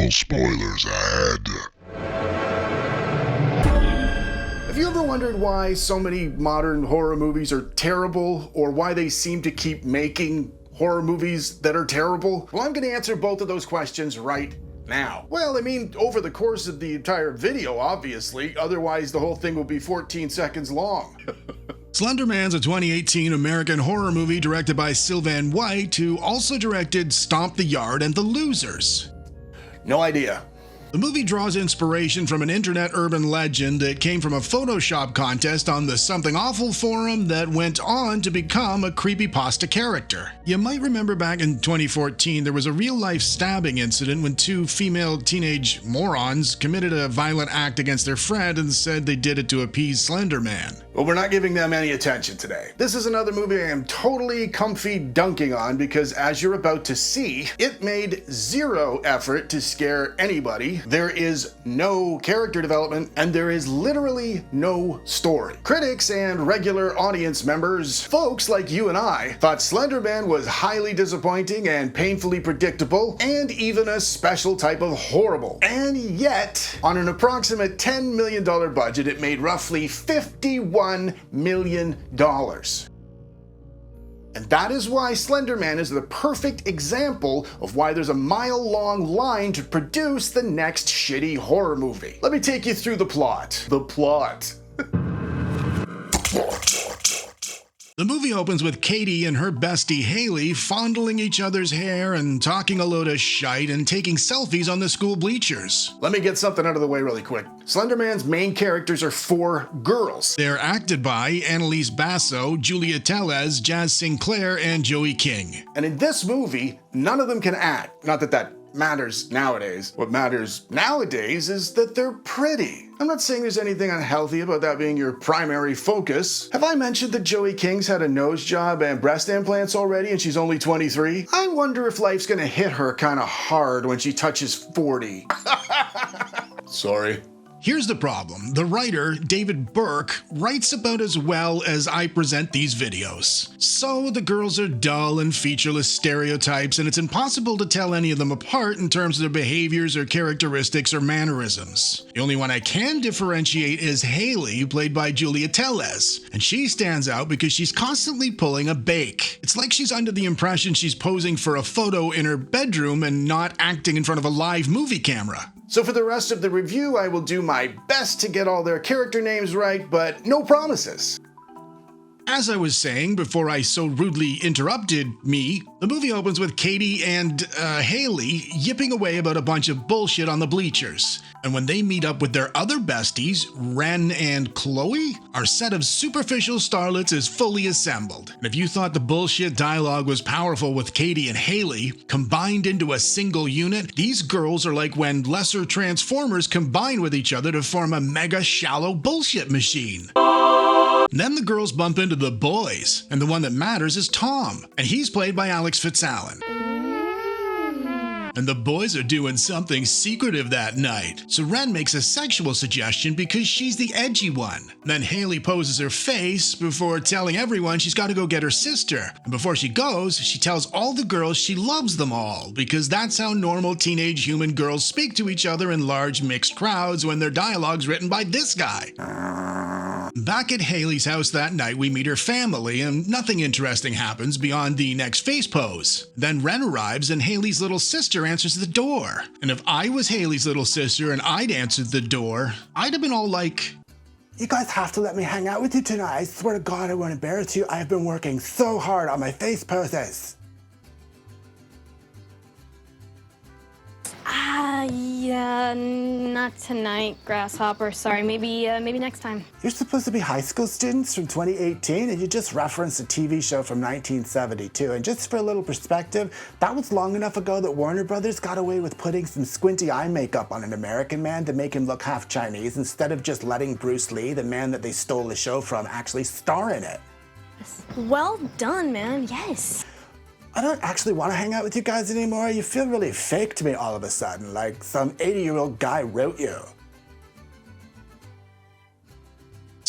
Full spoilers ahead. Have you ever wondered why so many modern horror movies are terrible, or why they seem to keep making horror movies that are terrible? Well, I'm going to answer both of those questions right now. Well, I mean, over the course of the entire video, obviously, otherwise the whole thing will be 14 seconds long. Slender Man's a 2018 American horror movie directed by Sylvan White, who also directed Stomp the Yard and The Losers. No idea. The movie draws inspiration from an internet urban legend that came from a Photoshop contest on the Something Awful forum that went on to become a creepypasta character. You might remember back in 2014 there was a real-life stabbing incident when two female teenage morons committed a violent act against their friend and said they did it to appease Slender Man. Well, we're not giving them any attention today. This is another movie I am totally comfy dunking on because, as you're about to see, it made zero effort to scare anybody. There is no character development, and there is literally no story. Critics and regular audience members, folks like you and I, thought Slender Man was highly disappointing and painfully predictable, and even a special type of horrible. And yet, on an approximate $10 million budget, it made roughly $51 million. And that is why Slender Man is the perfect example of why there's a mile-long line to produce the next shitty horror movie. Let me take you through the plot. The plot. The movie opens with Katie and her bestie Haley fondling each other's hair and talking a load of shite and taking selfies on the school bleachers. Let me get something out of the way really quick. Slender Man's main characters are 4 girls. They're acted by Annalise Basso, Julia Tellez, Jazz Sinclair, and Joey King. And in this movie, none of them can act. Not that that matters nowadays. What matters nowadays is that they're pretty. I'm not saying there's anything unhealthy about that being your primary focus. Have I mentioned that Joey King's had a nose job and breast implants already and she's only 23? I wonder if life's gonna hit her kinda hard when she touches 40. Sorry. Here's the problem. The writer, David Burke, writes about as well as I present these videos. So the girls are dull and featureless stereotypes, and it's impossible to tell any of them apart in terms of their behaviors or characteristics or mannerisms. The only one I can differentiate is Haley, played by Julia Tellez, and she stands out because she's constantly pulling a bake. It's like she's under the impression she's posing for a photo in her bedroom and not acting in front of a live movie camera. So for the rest of the review, I will do my best to get all their character names right, but no promises. As I was saying before I so rudely interrupted me, the movie opens with Katie and Haley yipping away about a bunch of bullshit on the bleachers. And when they meet up with their other besties, Ren and Chloe, our set of superficial starlets is fully assembled. And if you thought the bullshit dialogue was powerful with Katie and Haley, combined into a single unit, these girls are like when lesser Transformers combine with each other to form a mega shallow bullshit machine. And then the girls bump into the boys, and the one that matters is Tom, and he's played by Alex Fitzallen. And the boys are doing something secretive that night. So Ren makes a sexual suggestion because she's the edgy one. Then Haley poses her face before telling everyone she's got to go get her sister. And before she goes, she tells all the girls she loves them all, because that's how normal teenage human girls speak to each other in large mixed crowds when their dialogue's written by this guy. Back at Haley's house that night, we meet her family, and nothing interesting happens beyond the next face pose. Then Ren arrives, and Haley's little sister answers the door. And if I was Haley's little sister and I'd answered the door, I'd have been all like, "You guys have to let me hang out with you tonight. I swear to God I won't embarrass you. I have been working so hard on my face poses." Yeah, not tonight, Grasshopper. Sorry, maybe next time. You're supposed to be high school students from 2018, and you just referenced a TV show from 1972. And just for a little perspective, that was long enough ago that Warner Brothers got away with putting some squinty eye makeup on an American man to make him look half Chinese, instead of just letting Bruce Lee, the man that they stole the show from, actually star in it. Well done, man. Yes. I don't actually want to hang out with you guys anymore. You feel really fake to me all of a sudden, like some 80-year-old guy wrote you.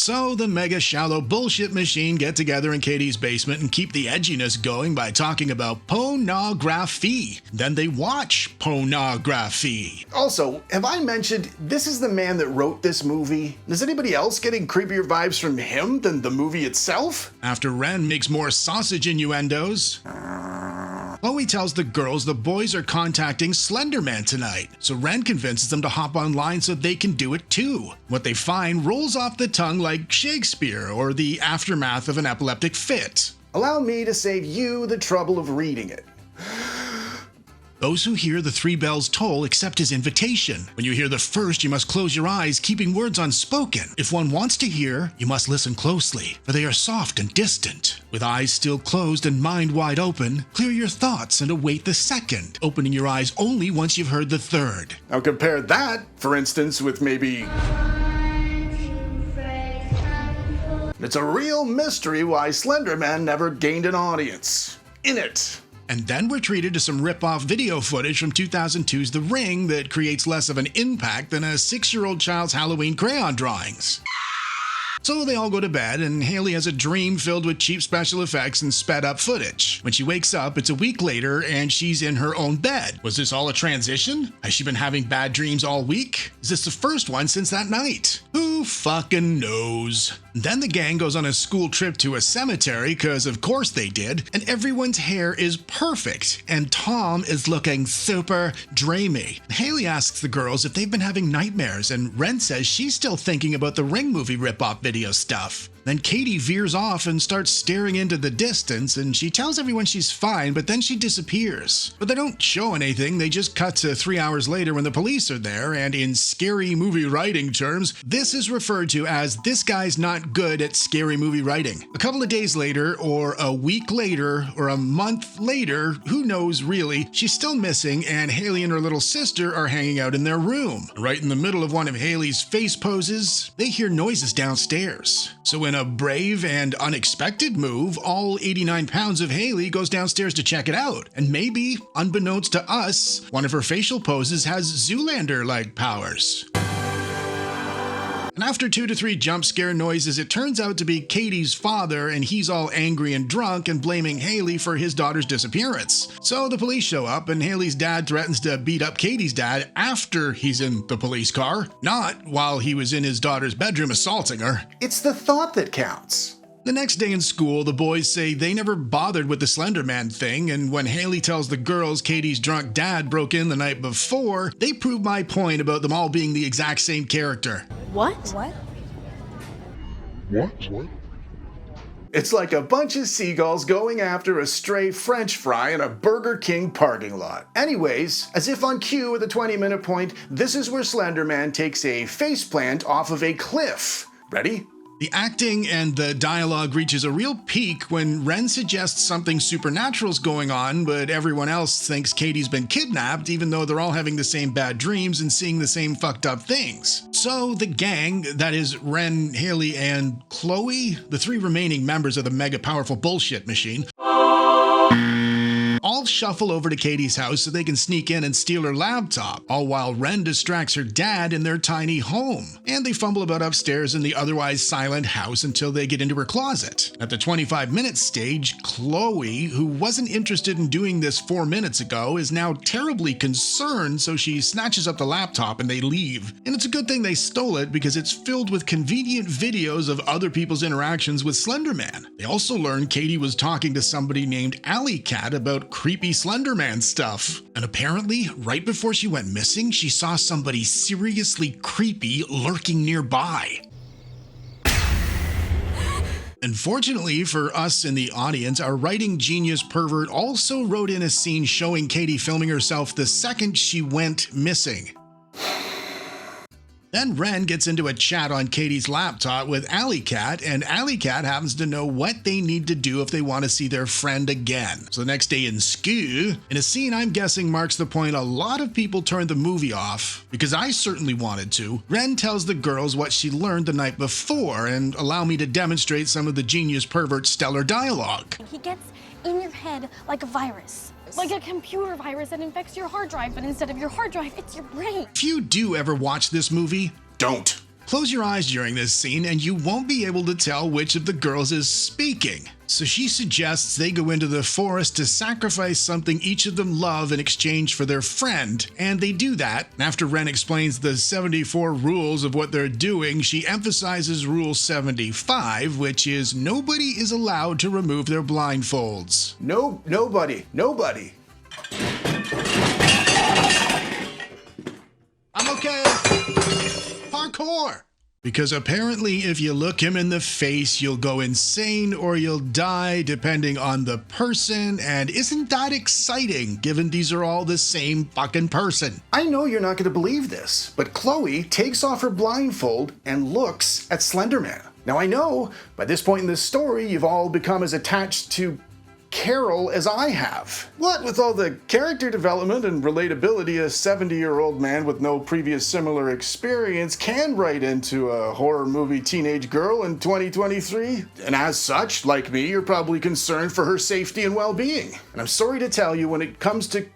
So the mega shallow bullshit machine get together in Katie's basement and keep the edginess going by talking about pornography. Then they watch pornography. Also, have I mentioned this is the man that wrote this movie? Is anybody else getting creepier vibes from him than the movie itself? After Ren makes more sausage innuendos, Chloe tells the girls the boys are contacting Slender Man tonight, so Ren convinces them to hop online so they can do it too. What they find rolls off the tongue like Shakespeare or the aftermath of an epileptic fit. Allow me to save you the trouble of reading it. Those who hear the 3 bells toll accept his invitation. When you hear the first, you must close your eyes, keeping words unspoken. If one wants to hear, you must listen closely, for they are soft and distant. With eyes still closed and mind wide open, clear your thoughts and await the second, opening your eyes only once you've heard the third. Now compare that, for instance, with maybe... It's a real mystery why Slender Man never gained an audience. In it. And then we're treated to some rip-off video footage from 2002's The Ring that creates less of an impact than a 6-year-old child's Halloween crayon drawings. So they all go to bed, and Haley has a dream filled with cheap special effects and sped-up footage. When she wakes up, it's a week later, and she's in her own bed. Was this all a transition? Has she been having bad dreams all week? Is this the first one since that night? Who fucking knows? Then the gang goes on a school trip to a cemetery, cause of course they did, and everyone's hair is perfect, and Tom is looking super dreamy. Haley asks the girls if they've been having nightmares, and Ren says she's still thinking about the Ring movie rip-off video stuff. Then Katie veers off and starts staring into the distance, and she tells everyone she's fine, but then she disappears. But they don't show anything, they just cut to 3 hours later when the police are there, and in scary movie writing terms, this is referred to as "this guy's not good at scary movie writing." A couple of days later, or a week later, or a month later, who knows really, she's still missing, and Haley and her little sister are hanging out in their room. Right in the middle of one of Haley's face poses, they hear noises downstairs. So in a brave and unexpected move, all 89 pounds of Haley goes downstairs to check it out. And maybe, unbeknownst to us, one of her facial poses has Zoolander-like powers. And after 2 to 3 jump scare noises, it turns out to be Katie's father, and he's all angry and drunk and blaming Haley for his daughter's disappearance. So the police show up, and Haley's dad threatens to beat up Katie's dad after he's in the police car, not while he was in his daughter's bedroom assaulting her. It's the thought that counts. The next day in school, the boys say they never bothered with the Slender Man thing, and when Haley tells the girls Katie's drunk dad broke in the night before, they prove my point about them all being the exact same character. What? What? It's like a bunch of seagulls going after a stray French fry in a Burger King parking lot. Anyways, as if on cue at the 20-minute point, this is where Slender Man takes a faceplant off of a cliff. Ready? The acting and the dialogue reaches a real peak when Ren suggests something supernatural's going on, but everyone else thinks Katie's been kidnapped, even though they're all having the same bad dreams and seeing the same fucked up things. So the gang, that is Ren, Haley, and Chloe, the 3 remaining members of the mega powerful bullshit machine, all shuffle over to Katie's house so they can sneak in and steal her laptop, all while Ren distracts her dad in their tiny home. And they fumble about upstairs in the otherwise silent house until they get into her closet. At the 25-minute stage, Chloe, who wasn't interested in doing this 4 minutes ago, is now terribly concerned, so she snatches up the laptop and they leave. And it's a good thing they stole it because it's filled with convenient videos of other people's interactions with Slender Man. They also learn Katie was talking to somebody named Alley Cat about creepy Slender Man stuff. And apparently, right before she went missing, she saw somebody seriously creepy lurking nearby. Unfortunately for us in the audience, our writing genius pervert also wrote in a scene showing Katie filming herself the second she went missing. Then Ren gets into a chat on Katie's laptop with Alley Cat, and Alley Cat happens to know what they need to do if they want to see their friend again. So the next day in school, in a scene I'm guessing marks the point a lot of people turned the movie off, because I certainly wanted to, Ren tells the girls what she learned the night before and allow me to demonstrate some of the genius pervert's stellar dialogue. He gets in your head like a virus. Like a computer virus that infects your hard drive, but instead of your hard drive, it's your brain. If you do ever watch this movie, Don't. Close your eyes during this scene and you won't be able to tell which of the girls is speaking. So she suggests they go into the forest to sacrifice something each of them love in exchange for their friend. And they do that. After Ren explains the 74 rules of what they're doing, she emphasizes rule 75, which is nobody is allowed to remove their blindfolds. Nobody. I'm okay. Parkour. Because apparently if you look him in the face, you'll go insane or you'll die depending on the person, and isn't that exciting given these are all the same fucking person? I know you're not going to believe this, but Chloe takes off her blindfold and looks at Slender Man. Now I know, by this point in this story, you've all become as attached to Carol as I have. What with all the character development and relatability a 70-year-old man with no previous similar experience can write into a horror movie teenage girl in 2023. And as such, like me, you're probably concerned for her safety and well-being. And I'm sorry to tell you, when it comes to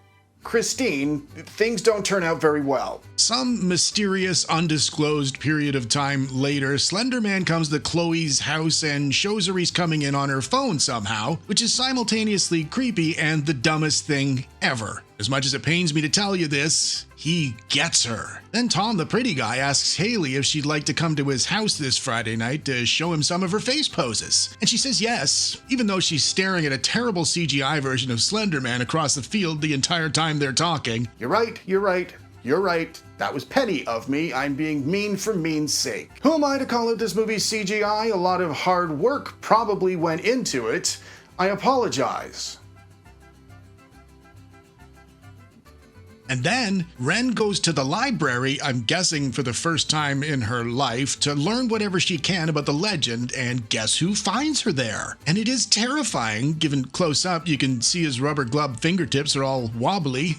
Christine, things don't turn out very well. Some mysterious, undisclosed period of time later, Slender Man comes to Chloe's house and shows her he's coming in on her phone somehow, which is simultaneously creepy and the dumbest thing ever. As much as it pains me to tell you this, he gets her. Then Tom, the pretty guy, asks Haley if she'd like to come to his house this Friday night to show him some of her face poses. And she says yes, even though she's staring at a terrible CGI version of Slender Man across the field the entire time they're talking. You're right. That was petty of me. I'm being mean for mean's sake. Who am I to call out this movie CGI? A lot of hard work probably went into it. I apologize. And then Ren goes to the library, I'm guessing for the first time in her life, to learn whatever she can about the legend, and guess who finds her there? And it is terrifying. Given close up, you can see his rubber glove fingertips are all wobbly.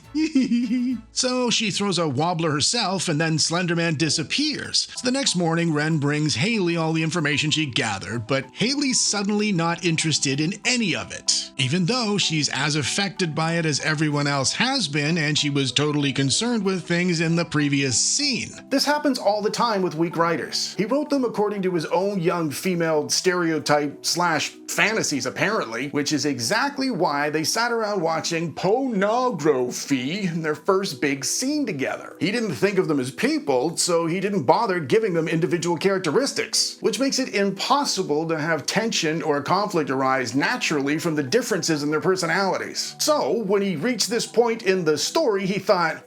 So she throws a wobbler herself, and then Slender Man disappears. So the next morning, Ren brings Haley all the information she gathered, but Haley's suddenly not interested in any of it, even though she's as affected by it as everyone else has been, and she was totally concerned with things in the previous scene. This happens all the time with weak writers. He wrote them according to his own young female stereotype / fantasies apparently, which is exactly why they sat around watching pornography in their first big scene together. He didn't think of them as people, so he didn't bother giving them individual characteristics, which makes it impossible to have tension or conflict arise naturally from the differences in their personalities. So when he reached this point in the story, he thought,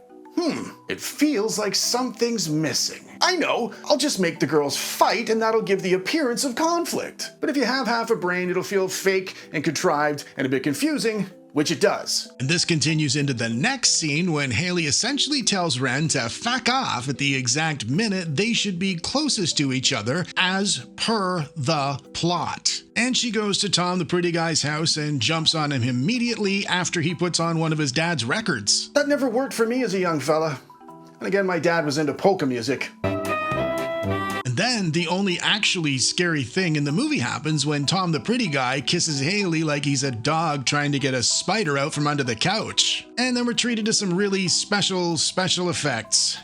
it feels like something's missing. I know, I'll just make the girls fight and that'll give the appearance of conflict. But if you have half a brain, it'll feel fake and contrived and a bit confusing, which it does. And this continues into the next scene when Haley essentially tells Ren to fuck off at the exact minute they should be closest to each other as per the plot. And she goes to Tom, the pretty guy's house, and jumps on him immediately after he puts on one of his dad's records. That never worked for me as a young fella. And again, my dad was into polka music. And then the only actually scary thing in the movie happens when Tom, the pretty guy, kisses Haley like he's a dog trying to get a spider out from under the couch. And then we're treated to some really special effects.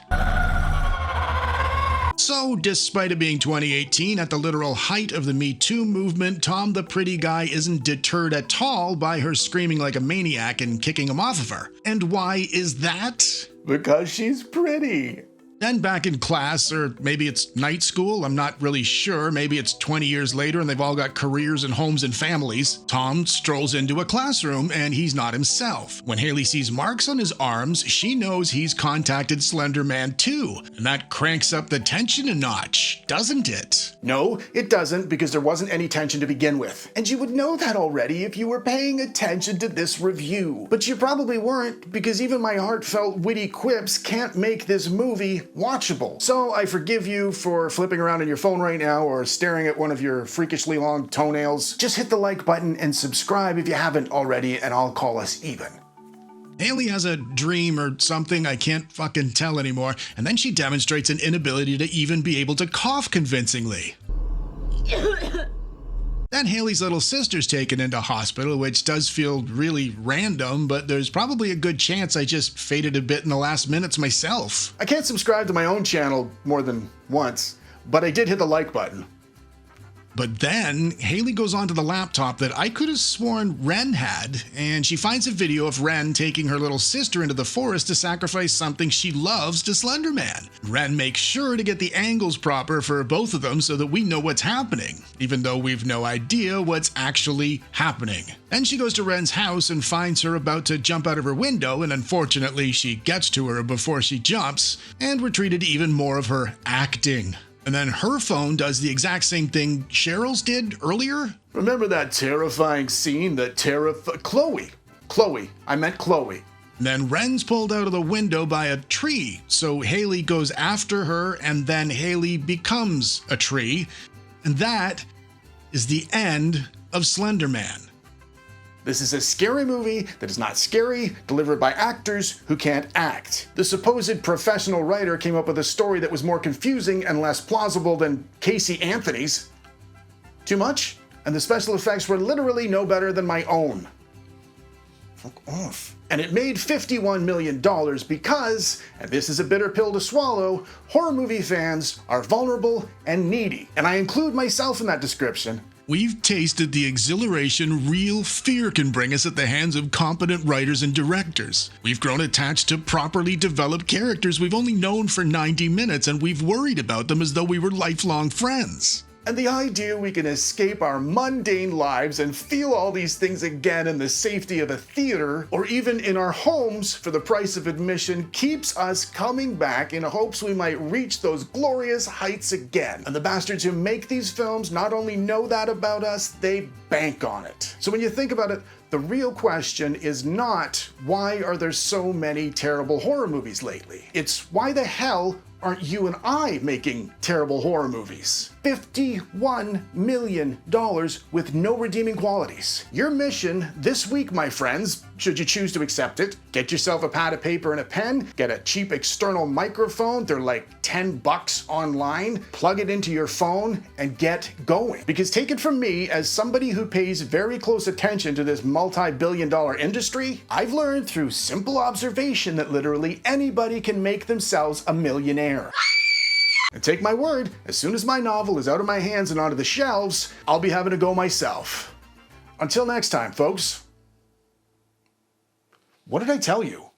So, despite it being 2018, at the literal height of the Me Too movement, Tom the pretty guy isn't deterred at all by her screaming like a maniac and kicking him off of her. And why is that? Because she's pretty. Then back in class, or maybe it's night school, I'm not really sure, maybe it's 20 years later and they've all got careers and homes and families, Tom strolls into a classroom and he's not himself. When Haley sees marks on his arms, she knows he's contacted Slender Man too, and that cranks up the tension a notch, doesn't it? No, it doesn't, because there wasn't any tension to begin with. And you would know that already if you were paying attention to this review. But you probably weren't, because even my heartfelt witty quips can't make this movie watchable. So I forgive you for flipping around on your phone right now or staring at one of your freakishly long toenails. Just hit the like button and subscribe if you haven't already, and I'll call us even. Haley has a dream or something, I can't fucking tell anymore, and then she demonstrates an inability to even be able to cough convincingly. Then Haley's little sister's taken into hospital, which does feel really random, but there's probably a good chance I just faded a bit in the last minutes myself. I can't subscribe to my own channel more than once. but I did hit the like button. But then Haley goes onto the laptop that I could have sworn Ren had, and she finds a video of Ren taking her little sister into the forest to sacrifice something she loves to Slender Man. Ren makes sure to get the angles proper for both of them so that we know what's happening, even though we've no idea what's actually happening. Then she goes to Ren's house and finds her about to jump out of her window, and unfortunately she gets to her before she jumps, and we're treated to even more of her acting. And then her phone does the exact same thing Cheryl's did earlier. Remember that terrifying scene that Chloe. I meant Chloe. And then Ren's pulled out of the window by a tree, so Haley goes after her, and then Haley becomes a tree. And that is the end of Slender Man. This is a scary movie that is not scary, delivered by actors who can't act. The supposed professional writer came up with a story that was more confusing and less plausible than Casey Anthony's. Too much? And the special effects were literally no better than my own. Fuck off. And it made $51 million because, and this is a bitter pill to swallow, horror movie fans are vulnerable and needy. And I include myself in that description. We've tasted the exhilaration real fear can bring us at the hands of competent writers and directors. We've grown attached to properly developed characters we've only known for 90 minutes, and we've worried about them as though we were lifelong friends. And the idea we can escape our mundane lives and feel all these things again in the safety of a theater, or even in our homes for the price of admission, keeps us coming back in hopes we might reach those glorious heights again. And the bastards who make these films not only know that about us, they bank on it. So when you think about it, the real question is not, why are there so many terrible horror movies lately? It's, why the hell aren't you and I making terrible horror movies? $51 million with no redeeming qualities. Your mission this week, my friends, should you choose to accept it, get yourself a pad of paper and a pen, get a cheap external microphone, they're like $10 online, plug it into your phone, and get going. Because take it from me, as somebody who pays very close attention to this multi-billion-dollar industry, I've learned through simple observation that literally anybody can make themselves a millionaire. And take my word, as soon as my novel is out of my hands and onto the shelves, I'll be having a go myself. Until next time, folks. What did I tell you?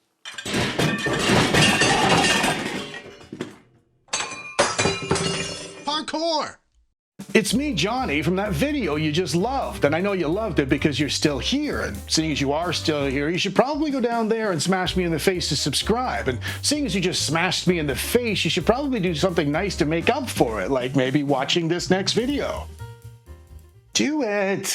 Parkour! It's me, Johnny, from that video you just loved, and I know you loved it because you're still here, and seeing as you are still here, you should probably go down there and smash me in the face to subscribe, and seeing as you just smashed me in the face, you should probably do something nice to make up for it, like maybe watching this next video. Do it!